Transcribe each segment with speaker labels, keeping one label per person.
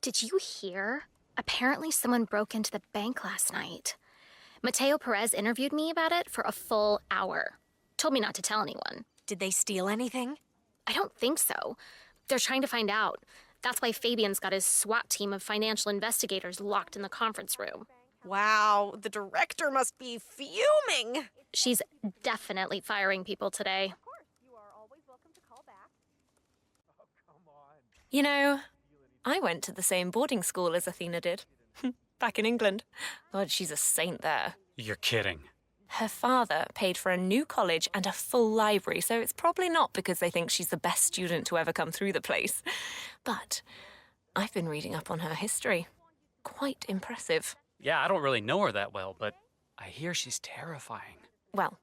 Speaker 1: Did you hear? Apparently someone broke into the bank last night. Mateo Perez interviewed me about it for a full hour. Told me not to tell anyone.
Speaker 2: Did they steal anything?
Speaker 1: I don't think so. They're trying to find out. That's why Fabian's got his SWAT team of financial investigators locked in the conference room.
Speaker 2: Wow, the director must be fuming.
Speaker 1: She's definitely firing people today.
Speaker 3: You know, I went to the same boarding school as Athena did. Back in England. God, she's a saint there.
Speaker 4: You're kidding.
Speaker 3: Her father paid for a new college and a full library, so it's probably not because they think she's the best student to ever come through the place. But I've been reading up on her history. Quite impressive.
Speaker 4: Yeah, I don't really know her that well, but I hear she's terrifying.
Speaker 3: Well,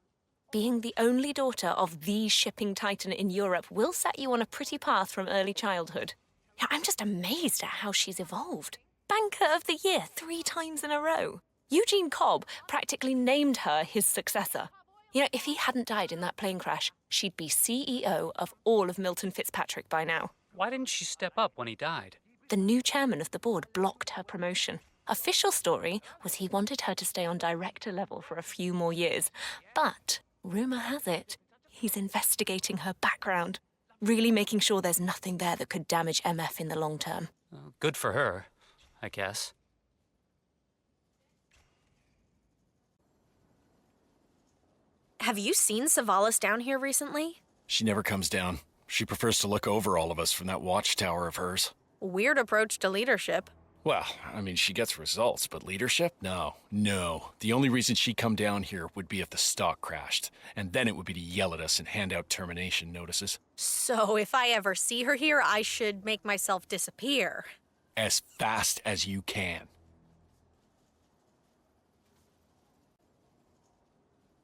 Speaker 3: being the only daughter of the shipping titan in Europe will set you on a pretty path from early childhood. Yeah, I'm just amazed at how she's evolved. Banker of the Year 3 times in a row. Eugene Cobb practically named her his successor. You know, if he hadn't died in that plane crash, she'd be CEO of all of Milton Fitzpatrick by now.
Speaker 4: Why didn't she step up when he died?
Speaker 3: The new chairman of the board blocked her promotion. Official story was he wanted her to stay on director level for a few more years. But rumor has it, he's investigating her background, really making sure there's nothing there that could damage MF in the long term.
Speaker 4: Good for her, I guess.
Speaker 2: Have you seen Savalas down here recently?
Speaker 5: She never comes down. She prefers to look over all of us from that watchtower of hers.
Speaker 2: Weird approach to leadership.
Speaker 5: Well, I mean, she gets results, but leadership? No. The only reason she'd come down here would be if the stock crashed, and then it would be to yell at us and hand out termination notices.
Speaker 2: So if I ever see her here, I should make myself disappear.
Speaker 5: As fast as you can.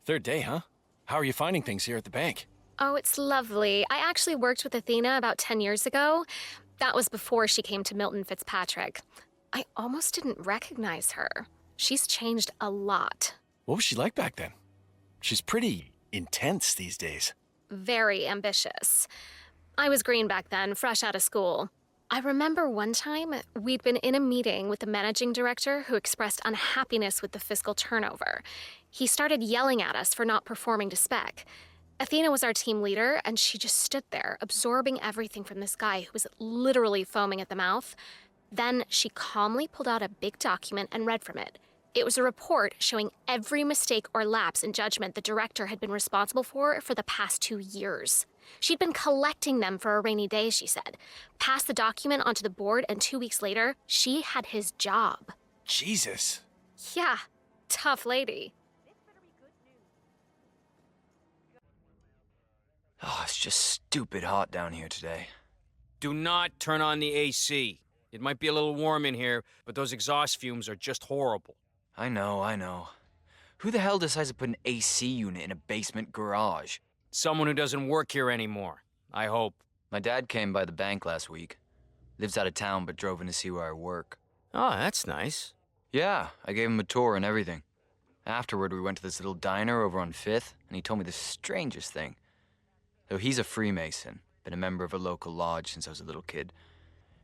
Speaker 5: Third day, huh? How are you finding things here at the bank?
Speaker 1: Oh, it's lovely. I actually worked with Athena about 10 years ago. That was before she came to Milton Fitzpatrick. I almost didn't recognize her. She's changed a lot.
Speaker 5: What was she like back then? She's pretty intense these days.
Speaker 1: Very ambitious. I was green back then, fresh out of school. I remember one time we'd been in a meeting with the managing director who expressed unhappiness with the fiscal turnover. He started yelling at us for not performing to spec. Athena was our team leader, and she just stood there, absorbing everything from this guy who was literally foaming at the mouth. Then she calmly pulled out a big document and read from it. It was a report showing every mistake or lapse in judgment the director had been responsible for the past 2 years. She'd been collecting them for a rainy day, she said. Passed the document onto the board, and 2 weeks later, she had his job.
Speaker 5: Jesus.
Speaker 1: Yeah, tough lady.
Speaker 6: Oh, it's just stupid hot down here today.
Speaker 7: Do not turn on the AC. It might be a little warm in here, but those exhaust fumes are just horrible.
Speaker 6: I know. Who the hell decides to put an AC unit in a basement garage?
Speaker 7: Someone who doesn't work here anymore, I hope.
Speaker 6: My dad came by the bank last week. Lives out of town, but drove in to see where I work.
Speaker 7: Oh, that's nice.
Speaker 6: Yeah, I gave him a tour and everything. Afterward, we went to this little diner over on 5th, and he told me the strangest thing. Though he's a Freemason, been a member of a local lodge since I was a little kid.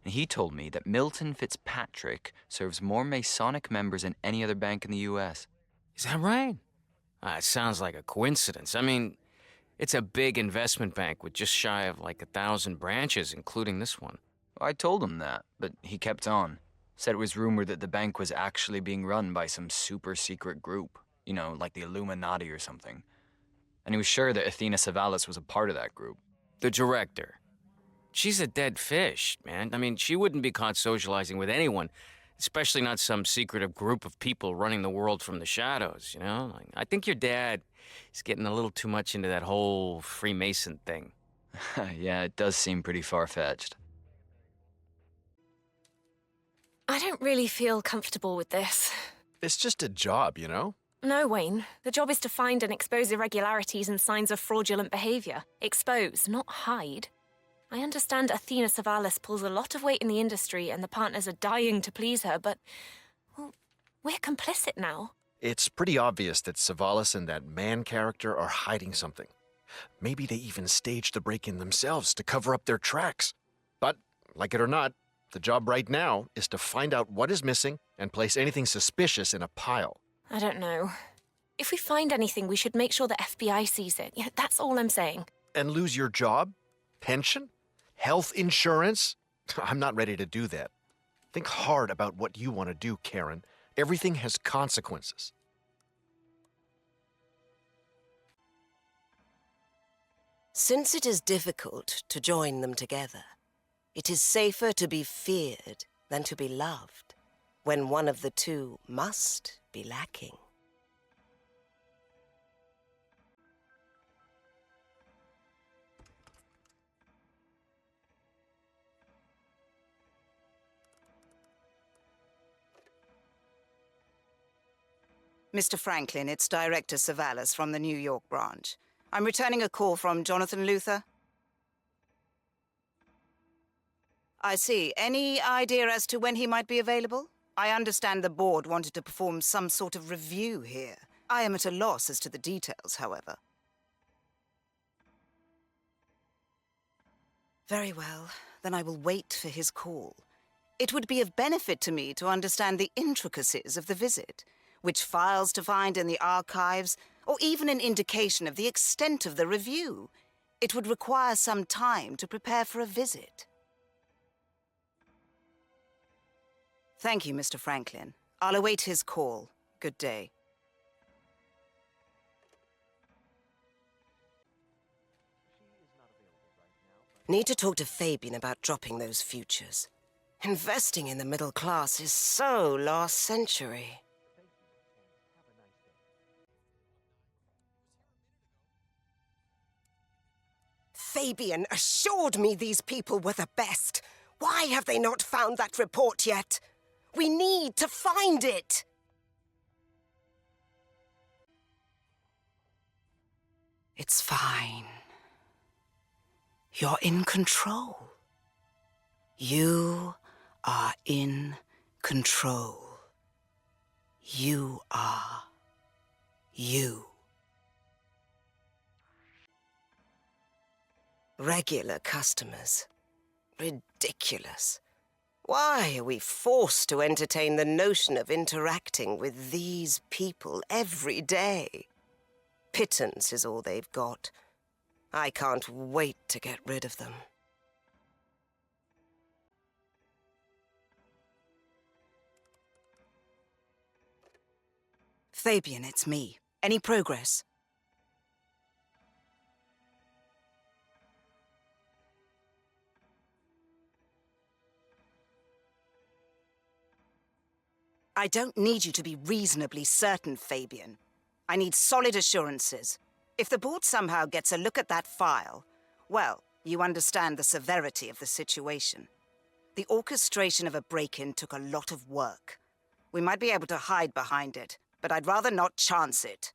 Speaker 6: And he told me that Milton Fitzpatrick serves more Masonic members than any other bank in the U.S.
Speaker 7: Is that right? It sounds like a coincidence. I mean, it's a big investment bank with just shy of like 1,000 branches, including this one.
Speaker 6: I told him that, but he kept on. Said it was rumored that the bank was actually being run by some super secret group. You know, like the Illuminati or something. And he was sure that Athena Savalas was a part of that group.
Speaker 7: The director. She's a dead fish, man. I mean, she wouldn't be caught socializing with anyone, especially not some secretive group of people running the world from the shadows, you know? Like, I think your dad is getting a little too much into that whole Freemason thing.
Speaker 6: Yeah, it does seem pretty far-fetched.
Speaker 3: I don't really feel comfortable with this.
Speaker 8: It's just a job, you know?
Speaker 3: No, Wayne. The job is to find and expose irregularities and signs of fraudulent behavior. Expose, not hide. I understand Athena Savalas pulls a lot of weight in the industry and the partners are dying to please her, but, well, we're complicit now.
Speaker 8: It's pretty obvious that Savalas and that man character are hiding something. Maybe they even staged the break-in themselves to cover up their tracks. But, like it or not, The job right now is to find out what is missing and place anything suspicious in a pile.
Speaker 3: I don't know. If we find anything, we should make sure the FBI sees it. Yeah, that's all I'm saying.
Speaker 8: And lose your job? Pension? Health insurance? I'm not ready to do that. Think hard about what you want to do, Karen. Everything has consequences.
Speaker 9: Since it is difficult to join them together, it is safer to be feared than to be loved, when one of the two must be lacking.
Speaker 10: Mr. Franklin, it's Director Savalas from the New York branch. I'm returning a call from Jonathan Luther. I see. Any idea as to when he might be available? I understand the board wanted to perform some sort of review here. I am at a loss as to the details, however. Very well. Then I will wait for his call. It would be of benefit to me to understand the intricacies of the visit, which files to find in the archives, or even an indication of the extent of the review. It would require some time to prepare for a visit. Thank you, Mr. Franklin. I'll await his call. Good day.
Speaker 9: Need to talk to Fabian about dropping those futures. Investing in the middle class is so last century. Fabian assured me these people were the best. Why have they not found that report yet? We need to find it!
Speaker 10: It's fine. You're in control. You are in control. You are you.
Speaker 9: Regular customers. Ridiculous. Why are we forced to entertain the notion of interacting with these people every day? Pittance is all they've got. I can't wait to get rid of them.
Speaker 10: Fabian, it's me. Any progress? I don't need you to be reasonably certain, Fabian. I need solid assurances. If the board somehow gets a look at that file, well, you understand the severity of the situation. The orchestration of a break-in took a lot of work. We might be able to hide behind it, but I'd rather not chance it.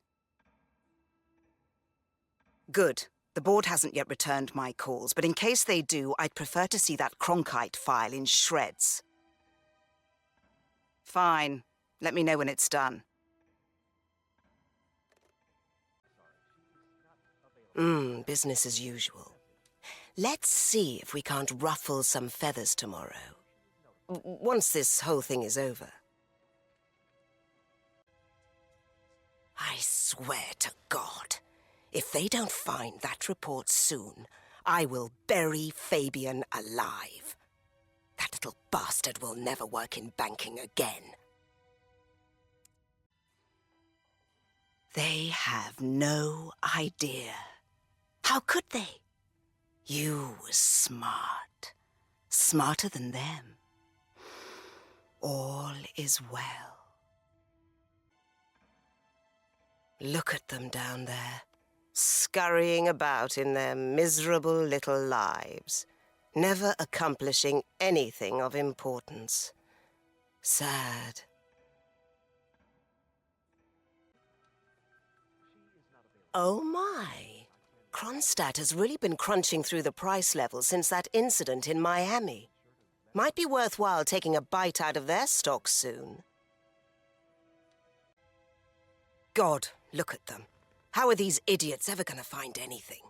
Speaker 10: Good. The board hasn't yet returned my calls, but in case they do, I'd prefer to see that Cronkite file in shreds. Fine. Let me know when it's done.
Speaker 9: Business as usual. Let's see if we can't ruffle some feathers tomorrow. Once this whole thing is over. I swear to God, if they don't find that report soon, I will bury Fabian alive. That little bastard will never work in banking again.
Speaker 10: They have no idea. How could they? You were smart. Smarter than them. All is well.
Speaker 9: Look at them down there, scurrying about in their miserable little lives, never accomplishing anything of importance. Sad. Oh my! Kronstadt has really been crunching through the price level since that incident in Miami. Might be worthwhile taking a bite out of their stocks soon. God, look at them. How are these idiots ever going to find anything?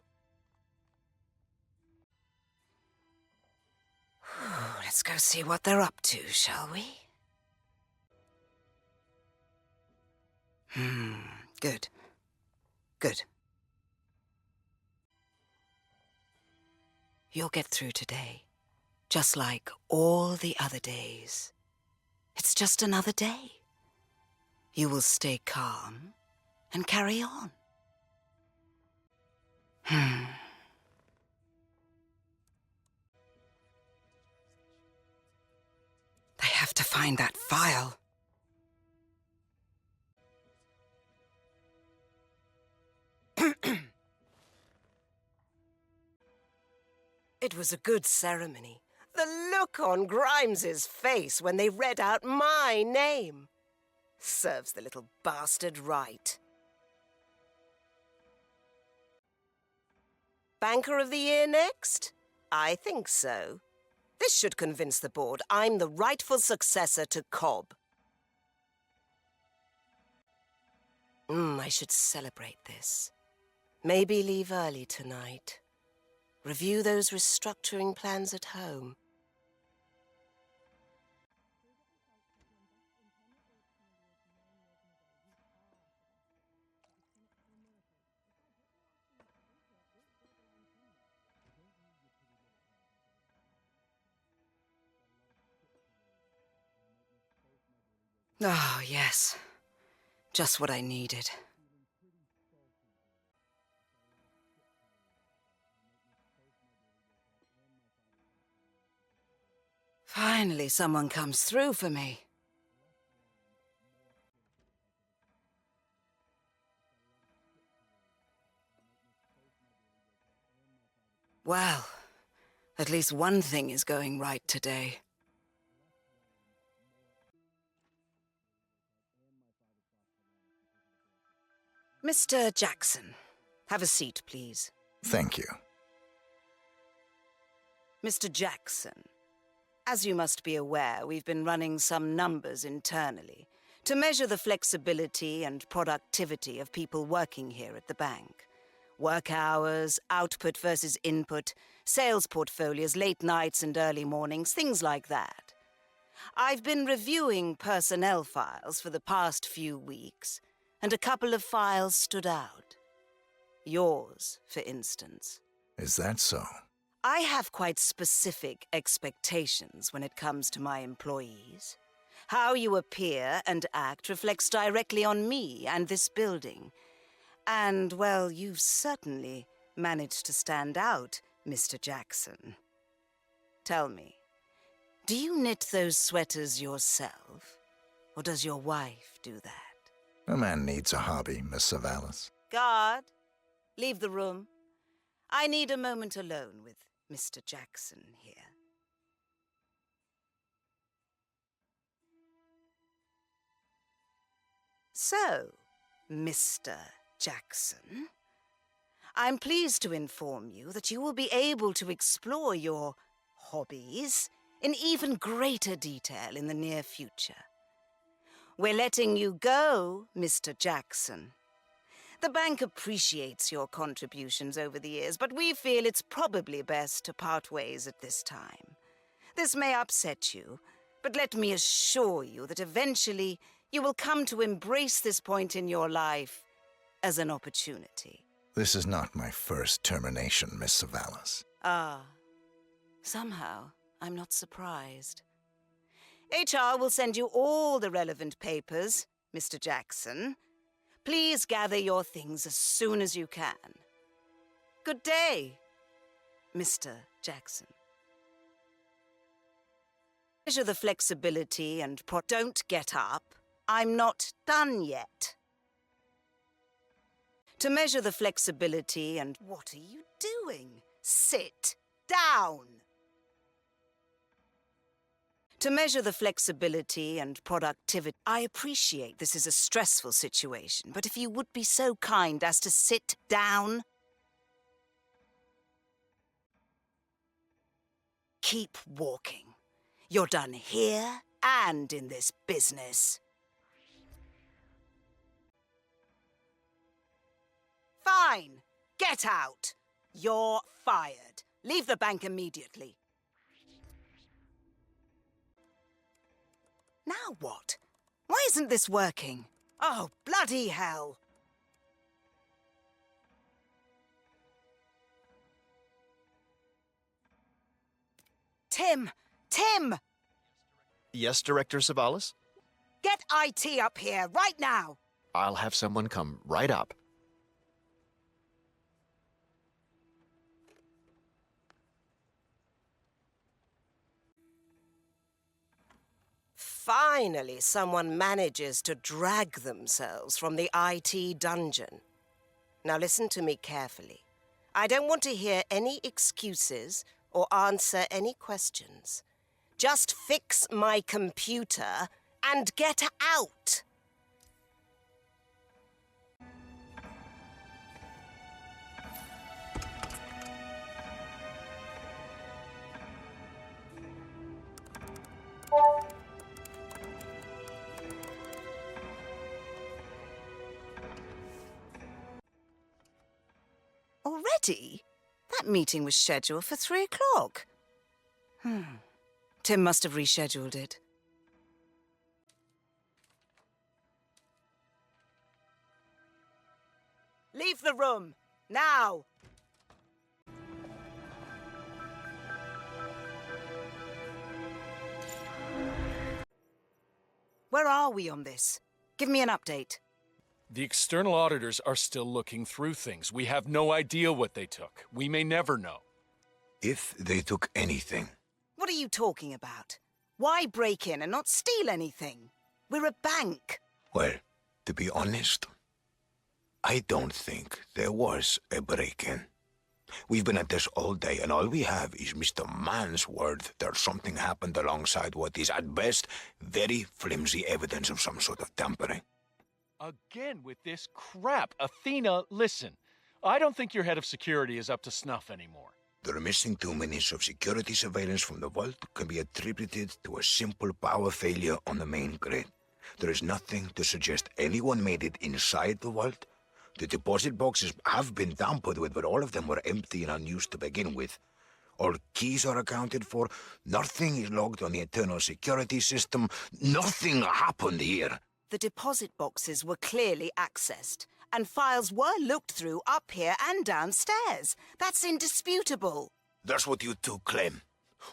Speaker 10: Let's go see what they're up to, shall we? Good. Good. You'll get through today, just like all the other days. It's just another day. You will stay calm and carry on. I have to find that file. It was a good ceremony. The look on Grimes's face when they read out my name. Serves the little bastard right. Banker of the Year next? I think so. This should convince the board I'm the rightful successor to Cobb. I should celebrate this. Maybe leave early tonight. Review those restructuring plans at home. Oh, yes. Just what I needed. Finally, someone comes through for me. Well, at least one thing is going right today. Mr. Jackson, have a seat, please.
Speaker 11: Thank you.
Speaker 10: Mr. Jackson, as you must be aware, we've been running some numbers internally to measure the flexibility and productivity of people working here at the bank. Work hours, output versus input, sales portfolios, late nights and early mornings, things like that. I've been reviewing personnel files for the past few weeks, and a couple of files stood out. Yours, for instance.
Speaker 11: Is that so?
Speaker 10: I have quite specific expectations when it comes to my employees. How you appear and act reflects directly on me and this building. And, well, you've certainly managed to stand out, Mr. Jackson. Tell me, do you knit those sweaters yourself? Or does your wife do that?
Speaker 11: A man needs a hobby, Miss Savalas.
Speaker 10: Guard, leave the room. I need a moment alone with Mr. Jackson here. So, Mr. Jackson, I'm pleased to inform you that you will be able to explore your hobbies in even greater detail in the near future. We're letting you go, Mr. Jackson. The bank appreciates your contributions over the years, but we feel it's probably best to part ways at this time. This may upset you, but let me assure you that eventually you will come to embrace this point in your life as an opportunity.
Speaker 11: This is not my first termination, Miss Savalas.
Speaker 10: Ah, somehow I'm not surprised. HR will send you all the relevant papers, Mr. Jackson. Please gather your things as soon as you can. Good day, Mr. Jackson. Measure the flexibility and don't get up. I'm not done yet. To measure the flexibility and... What are you doing? Sit down. To measure the flexibility and productivity... I appreciate this is a stressful situation, but if you would be so kind as to sit down... Keep walking. You're done here and in this business. Fine. Get out. You're fired. Leave the bank immediately. Now what? Why isn't this working? Oh, bloody hell! Tim! Tim!
Speaker 8: Yes, Director Savalas?
Speaker 10: Get IT up here, right now!
Speaker 8: I'll have someone come right up.
Speaker 9: Finally, someone manages to drag themselves from the IT dungeon. Now listen to me carefully. I don't want to hear any excuses or answer any questions. Just fix my computer and get out!
Speaker 10: Already? That meeting was scheduled for 3 o'clock. Tim must have rescheduled it. Leave the room, now! Where are we on this? Give me an update.
Speaker 5: The external auditors are still looking through things. We have no idea what they took. We may never know.
Speaker 11: If they took anything,
Speaker 10: What are you talking about? Why break in and not steal anything? We're a bank.
Speaker 11: well, to be honest, I don't think there was a break-in. We've been at this all day, and all we have is Mr. Mann's word that something happened alongside what is, at best, very flimsy evidence of some sort of tampering.
Speaker 5: Again with this crap. Athena, listen. I don't think your head of security is up to snuff anymore.
Speaker 11: The missing 2 minutes of security surveillance from the vault can be attributed to a simple power failure on the main grid. There is nothing to suggest anyone made it inside the vault. The deposit boxes have been tampered with, but all of them were empty and unused to begin with. All keys are accounted for. Nothing is logged on the internal security system. Nothing happened here.
Speaker 10: The deposit boxes were clearly accessed, and files were looked through up here and downstairs. That's indisputable.
Speaker 11: That's what you two claim.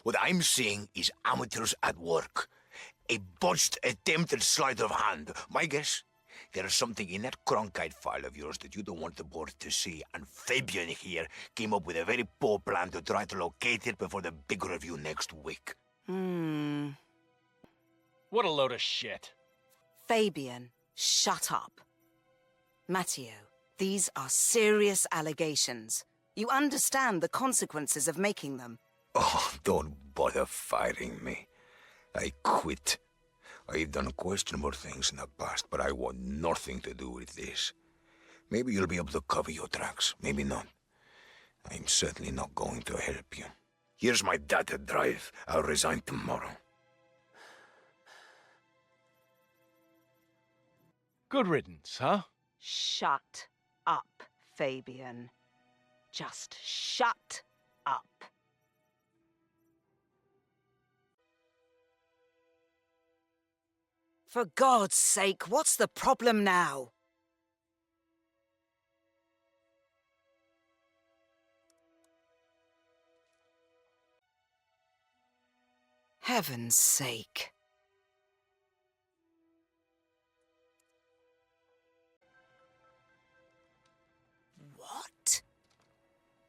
Speaker 11: What I'm seeing is amateurs at work. A botched attempted sleight of hand. My guess? There's something in that Cronkite file of yours that you don't want the board to see, and Fabian here came up with a very poor plan to try to locate it before the big review next week.
Speaker 5: What a load of shit.
Speaker 10: Fabian, shut up. Matteo, these are serious allegations. You understand the consequences of making them.
Speaker 11: Oh, don't bother firing me. I quit. I've done questionable things in the past, but I want nothing to do with this. Maybe you'll be able to cover your tracks, maybe not. I'm certainly not going to help you. Here's my data drive. I'll resign tomorrow.
Speaker 5: Good riddance, huh?
Speaker 10: Shut up, Fabian. Just shut up. For God's sake, what's the problem now? Heaven's sake. What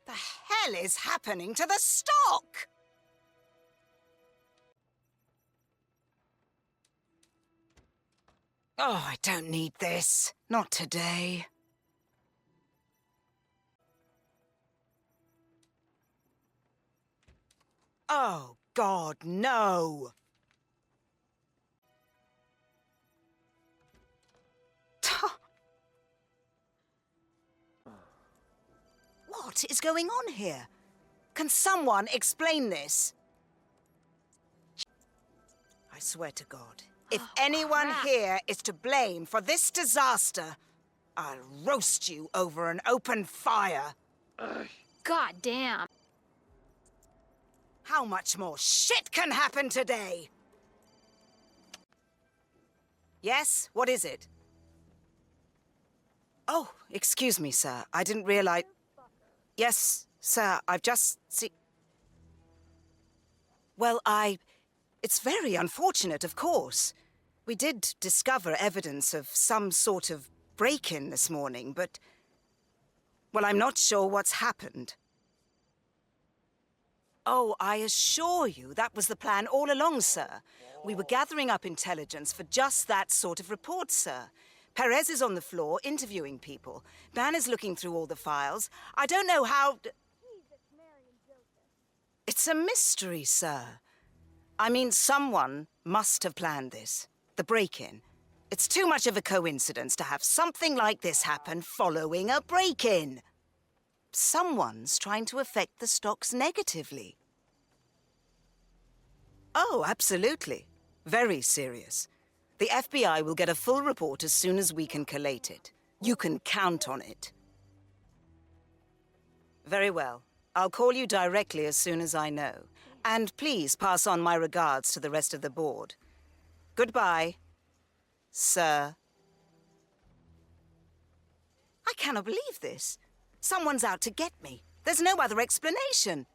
Speaker 10: the hell is happening to the stock? Oh, I don't need this. Not today. Oh, God, no! What is going on here? Can someone explain this? I swear to God, if anyone here is to blame for this disaster, I'll roast you over an open fire.
Speaker 1: God damn.
Speaker 10: How much more shit can happen today? Yes? What is it? Oh, excuse me, sir. I didn't realize... Yes, sir, I've just Well, It's very unfortunate, of course. We did discover evidence of some sort of break-in this morning, but... Well, I'm not sure what's happened. Oh, I assure you that was the plan all along, sir. We were gathering up intelligence for just that sort of report, sir. Perez is on the floor interviewing people. Dan is looking through all the files. I don't know how... It's a mystery, sir. I mean, someone must have planned this. The break-in. It's too much of a coincidence to have something like this happen following a break-in. Someone's trying to affect the stocks negatively. Oh, absolutely. Very serious. The FBI will get a full report as soon as we can collate it. You can count on it. Very well. I'll call you directly as soon as I know. And please pass on my regards to the rest of the board. Goodbye, sir. I cannot believe this. Someone's out to get me. There's no other explanation.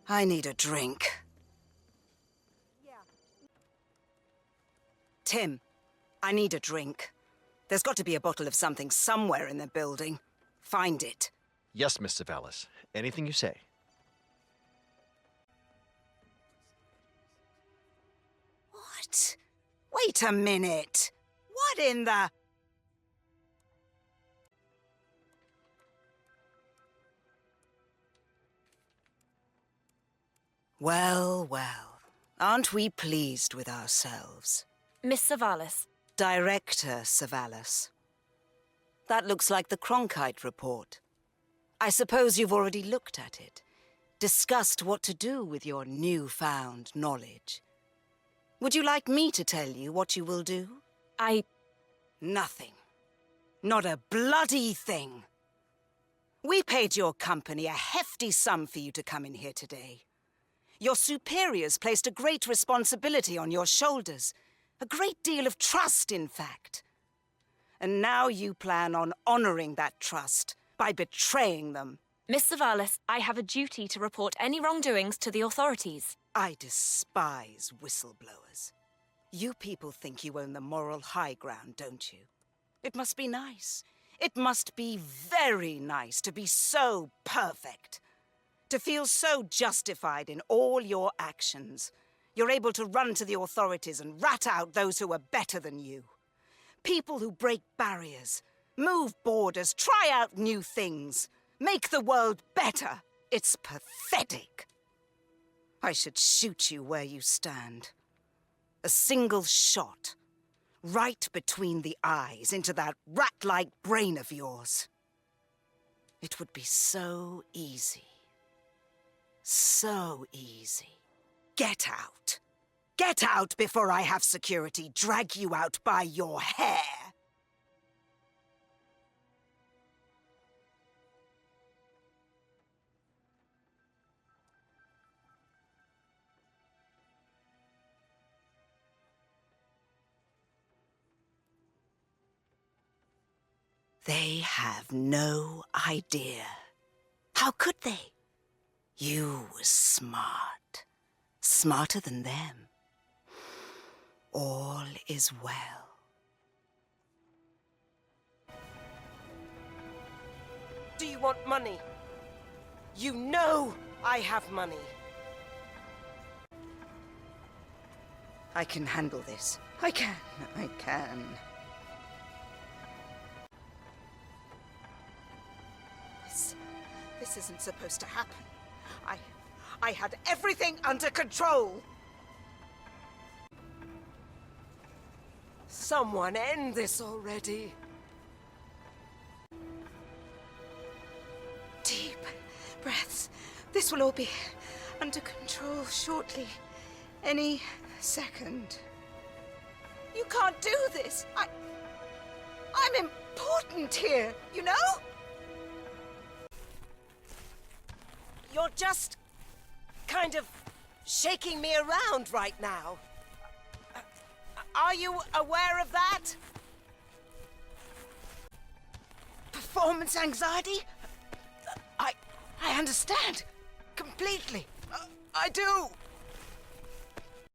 Speaker 10: I need a drink. Tim, I need a drink. There's got to be a bottle of something somewhere in the building. Find it.
Speaker 8: Yes, Miss Savalas. Anything you say.
Speaker 10: What? Wait a minute. What in the... Well, well. Aren't we pleased with ourselves?
Speaker 3: Miss Savalas.
Speaker 10: Director Savalas. That looks like the Cronkite report. I suppose you've already looked at it, discussed what to do with your newfound knowledge. Would you like me to tell you what you will do?
Speaker 3: Nothing.
Speaker 10: Not a bloody thing. We paid your company a hefty sum for you to come in here today. Your superiors placed a great responsibility on your shoulders. A great deal of trust, in fact. And now you plan on honoring that trust by betraying them.
Speaker 3: Miss Savalas, I have a duty to report any wrongdoings to the authorities.
Speaker 10: I despise whistleblowers. You people think you own the moral high ground, don't you? It must be nice. It must be very nice to be so perfect. To feel so justified in all your actions. You're able to run to the authorities and rat out those who are better than you. People who break barriers, move borders, try out new things, make the world better. It's pathetic. I should shoot you where you stand. A single shot, right between the eyes, into that rat-like brain of yours. It would be so easy. So easy. Get out. Get out before I have security drag you out by your hair. They have no idea. How could they? You were smart. Smarter than them. All is well.
Speaker 9: Do you want money? You know I have money.
Speaker 10: I can handle this. I can. This isn't supposed to happen. I had everything under control.
Speaker 9: Someone end this already.
Speaker 10: Deep breaths. This will all be under control shortly. Any second. You can't do this. I'm important here, you know?
Speaker 9: You're just kind of shaking me around right now.
Speaker 10: Are you aware of that? Performance anxiety? I understand. Completely. I do.